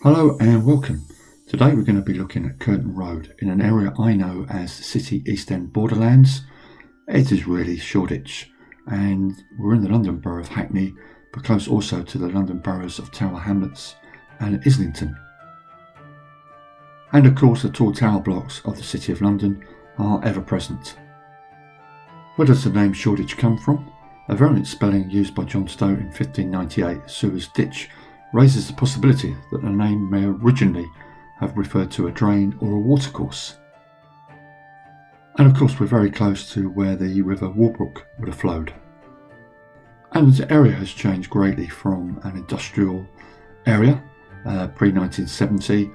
Hello and welcome. Today we're going to be looking at Curtain Road in an area I know as the City East End Borderlands. It is really Shoreditch, and we're in the London Borough of Hackney, but close also to the London boroughs of Tower Hamlets and Islington. And of course the tall tower blocks of the City of London are ever present. Where does the name Shoreditch come from? A variant spelling used by John Stow in 1598, Suez Ditch, raises the possibility that the name may originally have referred to a drain or a watercourse. And of course we're very close to where the River Walbrook would have flowed. And the area has changed greatly from an industrial area pre-1970,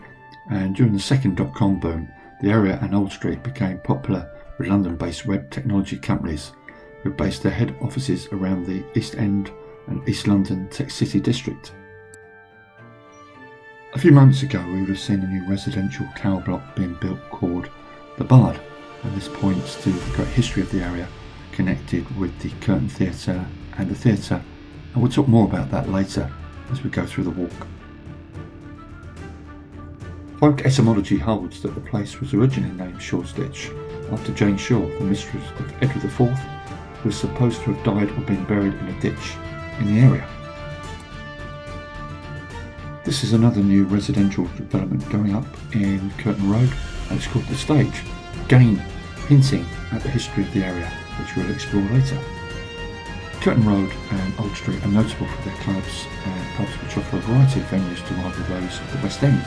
and during the second dot-com boom the area and Old Street became popular with London-based web technology companies who based their head offices around the East End and East London Tech City district. A few moments ago we would have seen a new residential tower block being built called the Bard, and this points to the great history of the area connected with the Curtain Theatre and the theatre, and we'll talk more about that later as we go through the walk. Folk etymology holds that the place was originally named Shoreditch after Jane Shore, the mistress of Edward IV, who was supposed to have died or been buried in a ditch in the area. This is another new residential development going up in Curtain Road, and it's called The Stage, again hinting at the history of the area, which we'll explore later. Curtain Road and Old Street are notable for their clubs and pubs which offer a variety of venues to rival those of the West End.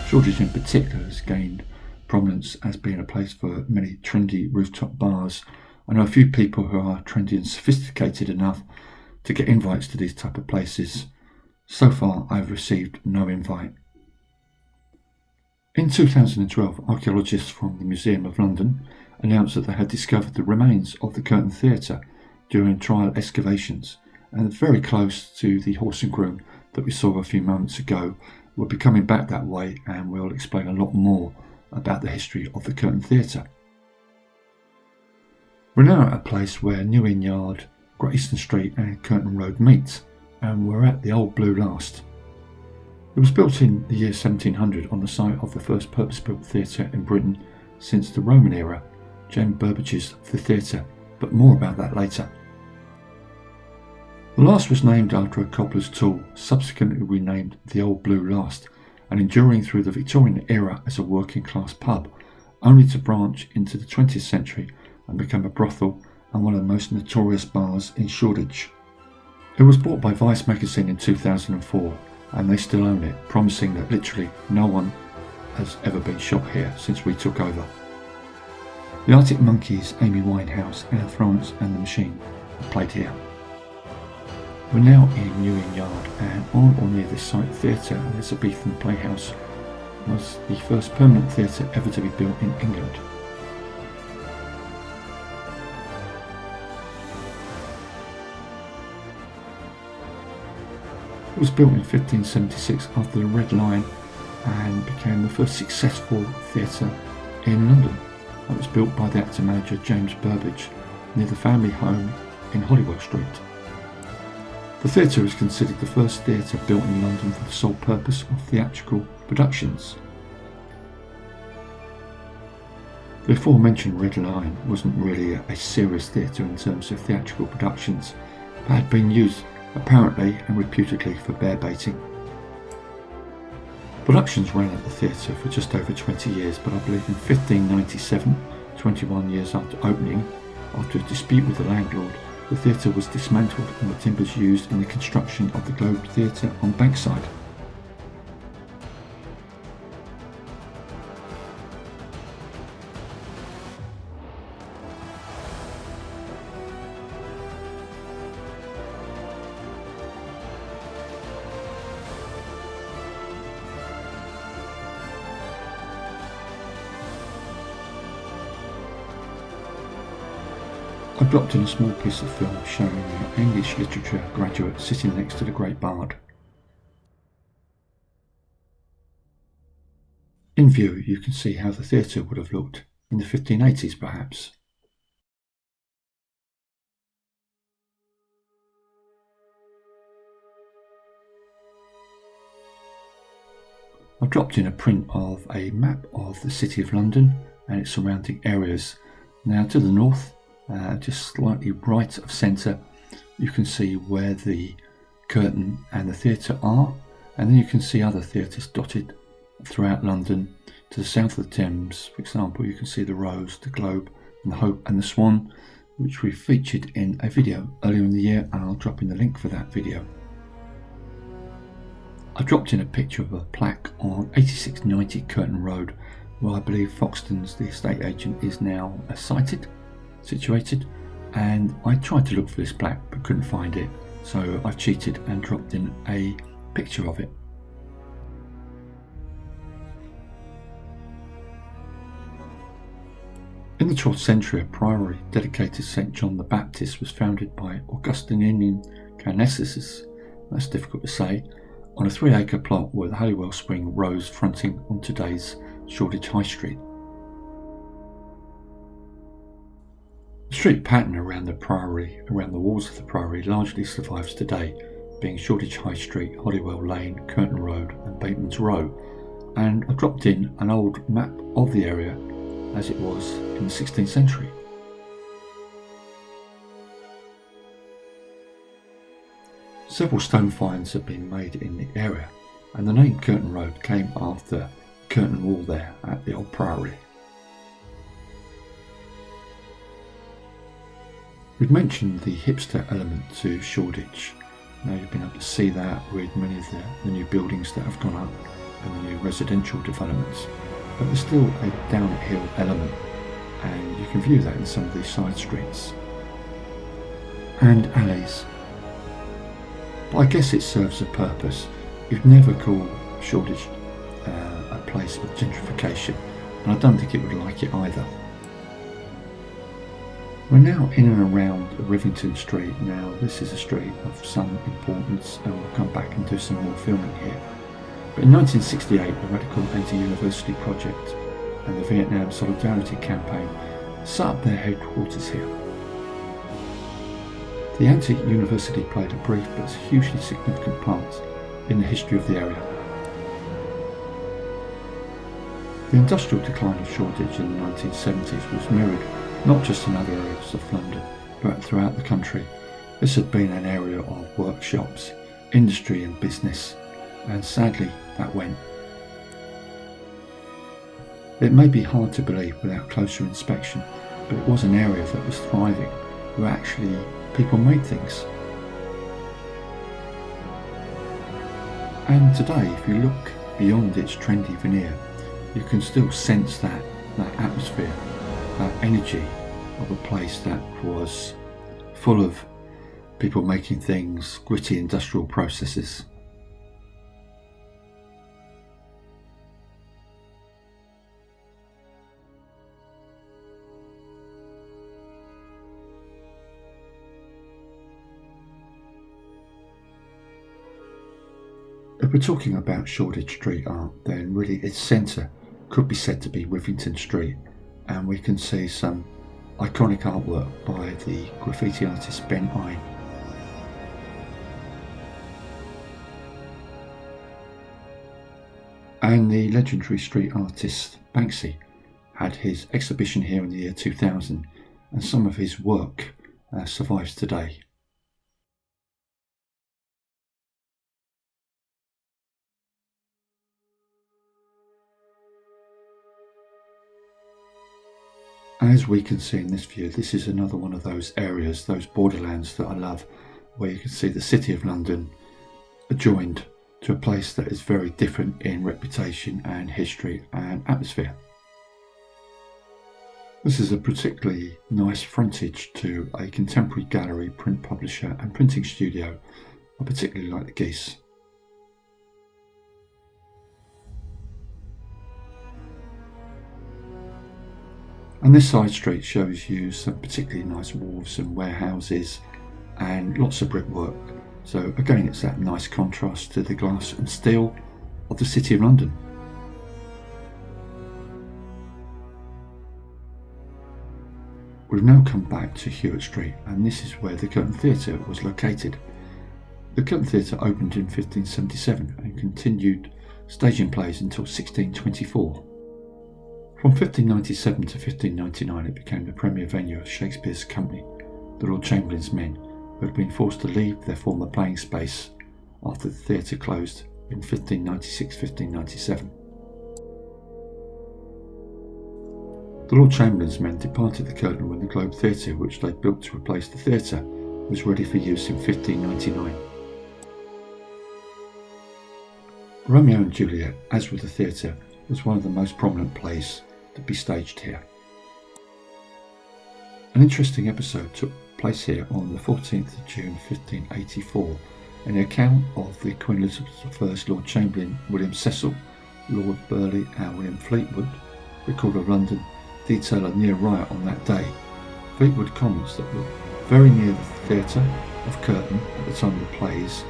Shoreditch in particular has gained prominence as being a place for many trendy rooftop bars. I know a few people who are trendy and sophisticated enough to get invites to these type of places. So far, I've received no invite. In 2012, archaeologists from the Museum of London announced that they had discovered the remains of the Curtain Theatre during trial excavations, and very close to the horse and groom that we saw a few moments ago. We'll be coming back that way, and we'll explain a lot more about the history of the Curtain Theatre. We're now at a place where New Inn Yard, Great Eastern Street and Curtain Road meet, and we're at the Old Blue Last. It was built in the year 1700 on the site of the first purpose-built theatre in Britain since the Roman era, James Burbage's The Theatre, but more about that later. The last was named after a cobbler's tool, subsequently renamed the Old Blue Last, and enduring through the Victorian era as a working-class pub, only to branch into the 20th century and become a brothel and one of the most notorious bars in Shoreditch. It was bought by Vice magazine in 2004, and they still own it, promising that literally no one has ever been shot here since we took over. The Arctic Monkeys, Amy Winehouse, Anne Florence and the Machine have played here. We're now in New Inn Yard, and on or near this site theatre, Elizabethan Playhouse was the first permanent theatre ever to be built in England. It was built in 1576 after the Red Lion and became the first successful theatre in London. It was built by the actor manager James Burbage near the family home in Holywell Street. The theatre is considered the first theatre built in London for the sole purpose of theatrical productions. The aforementioned Red Lion wasn't really a serious theatre in terms of theatrical productions, but had been used apparently and reputedly for bear baiting. Productions ran at the theatre for just over 20 years, but I believe in 1597, 21 years after opening, after a dispute with the landlord, the theatre was dismantled and the timbers used in the construction of the Globe Theatre on Bankside. I blocked in a small piece of film showing an English literature graduate sitting next to the Great Bard. In view, you can see how the theatre would have looked in the 1580s perhaps. I've dropped in a print of a map of the City of London and its surrounding areas. Now to the north, just slightly right of centre, you can see where the Curtain and the theatre are, and then you can see other theatres dotted throughout London. To the south of the Thames, for example, you can see the Rose, the Globe and the Hope and the Swan, which we featured in a video earlier in the year, and I'll drop in the link for that video. I dropped in a picture of a plaque on 8690 Curtain Road, where I believe Foxton's, the estate agent, is now situated, and I tried to look for this plaque but couldn't find it, so I've cheated and dropped in a picture of it. In the 12th century, a priory dedicated to St. John the Baptist was founded by Augustinian canonists, that's difficult to say, on a 3-acre plot where the Holywell Spring rose fronting on today's Shoreditch High Street. The street pattern around the walls of the priory largely survives today, being Shoreditch High Street, Holywell Lane, Curtain Road and Bateman's Row, and I dropped in an old map of the area as it was in the 16th century. Several stone finds have been made in the area, and the name Curtain Road came after curtain wall there at the old priory. We've mentioned the hipster element to Shoreditch. Now you've been able to see that with many of the new buildings that have gone up and the new residential developments, but there's still a downhill element, and you can view that in some of these side streets and alleys. But I guess it serves a purpose. You'd never call Shoreditch a place of gentrification, and I don't think it would like it either. We're now in and around Rivington Street. Now this is a street of some importance, and we'll come back and do some more filming here. But in 1968, the Radical Anti-University Project and the Vietnam Solidarity Campaign set up their headquarters here. The anti-university played a brief but hugely significant part in the history of the area. The industrial decline of Shoreditch in the 1970s was mirrored not just in other areas of London, but throughout the country. This had been an area of workshops, industry and business, and sadly that went. It may be hard to believe without closer inspection, but it was an area that was thriving, where actually people made things. And today, if you look beyond its trendy veneer, you can still sense that atmosphere, that energy of a place that was full of people making things, gritty industrial processes. If we're talking about Shoreditch Street art, then really its centre could be said to be Rivington Street, and we can see some iconic artwork by the graffiti artist Ben Ine. And the legendary street artist Banksy had his exhibition here in the year 2000, and some of his work survives today. As we can see in this view, this is another one of those areas, those borderlands that I love, where you can see the City of London adjoined to a place that is very different in reputation and history and atmosphere. This is a particularly nice frontage to a contemporary gallery, print publisher and printing studio. I particularly like the geese. And this side street shows you some particularly nice wharves and warehouses and lots of brickwork. So again, it's that nice contrast to the glass and steel of the City of London. We've now come back to Hewitt Street, and this is where the Curtain Theatre was located. The Curtain Theatre opened in 1577 and continued staging plays until 1624. From 1597 to 1599 it became the premier venue of Shakespeare's company, the Lord Chamberlain's Men, who had been forced to leave their former playing space after the theatre closed in 1596-1597. The Lord Chamberlain's Men departed the curtain when the Globe Theatre, which they built to replace the theatre, was ready for use in 1599. Romeo and Juliet, as with the theatre, was one of the most prominent plays to be staged here. An interesting episode took place here on the 14th of June 1584, in the account of the Queen Elizabeth I's Lord Chamberlain William Cecil, Lord Burleigh and William Fleetwood, Recorder of London, detail a near riot on that day. Fleetwood comments that were very near the theatre of Curtain at the time of the plays,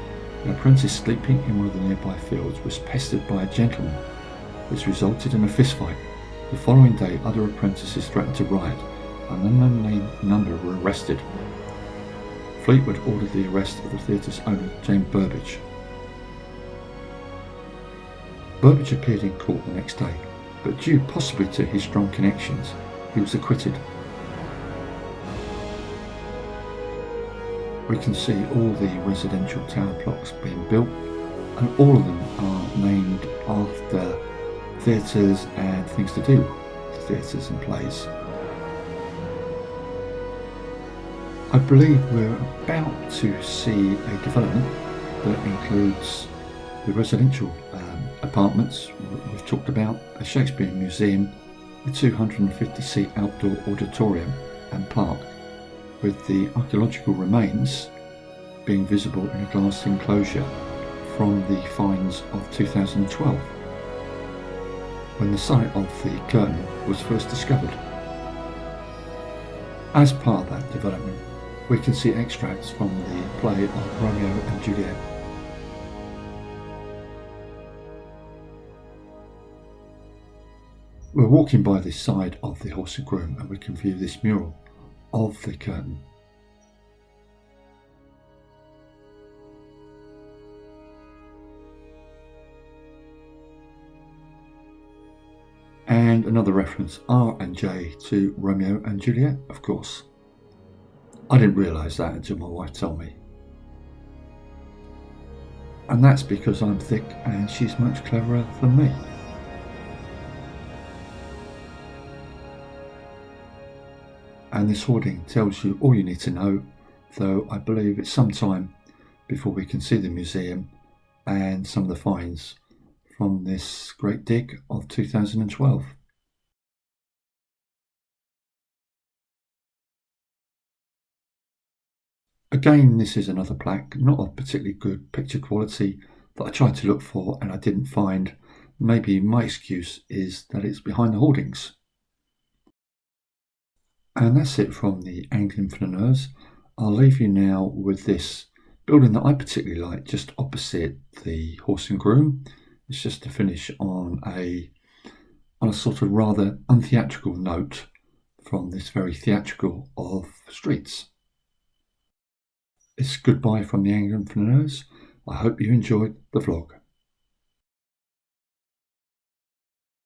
an apprentice sleeping in one of the nearby fields was pestered by a gentleman, which resulted in a fistfight. The following day other apprentices threatened to riot, and an unknown number were arrested. Fleetwood ordered the arrest of the theatre's owner, James Burbage. Burbage appeared in court the next day, but due possibly to his strong connections, he was acquitted. We can see all the residential tower blocks being built, and all of them are named after theatres and things to do with theatres and plays. I believe we're about to see a development that includes the residential apartments we've talked about, a Shakespearean museum, a 250-seat outdoor auditorium and park, with the archaeological remains being visible in a glass enclosure from the finds of 2012, when the site of the curtain was first discovered. As part of that development, we can see extracts from the play of Romeo and Juliet. We're walking by this side of the Horse and Groom and we can view this mural of the curtain. And another reference, R and J, to Romeo and Juliet, of course. I didn't realise that until my wife told me. And that's because I'm thick and she's much cleverer than me. And this hoarding tells you all you need to know, though I believe it's some time before we can see the museum and some of the finds from this great dig of 2012. Again, this is another plaque, not of particularly good picture quality, that I tried to look for and I didn't find. Maybe my excuse is that it's behind the hoardings. And that's it from the Anglian Flaneurs. I'll leave you now with this building that I particularly like just opposite the Horse and Groom. It's just to finish on a sort of rather untheatrical note from this very theatrical of streets. It's goodbye from the Anglian Flaneurs. I hope you enjoyed the vlog.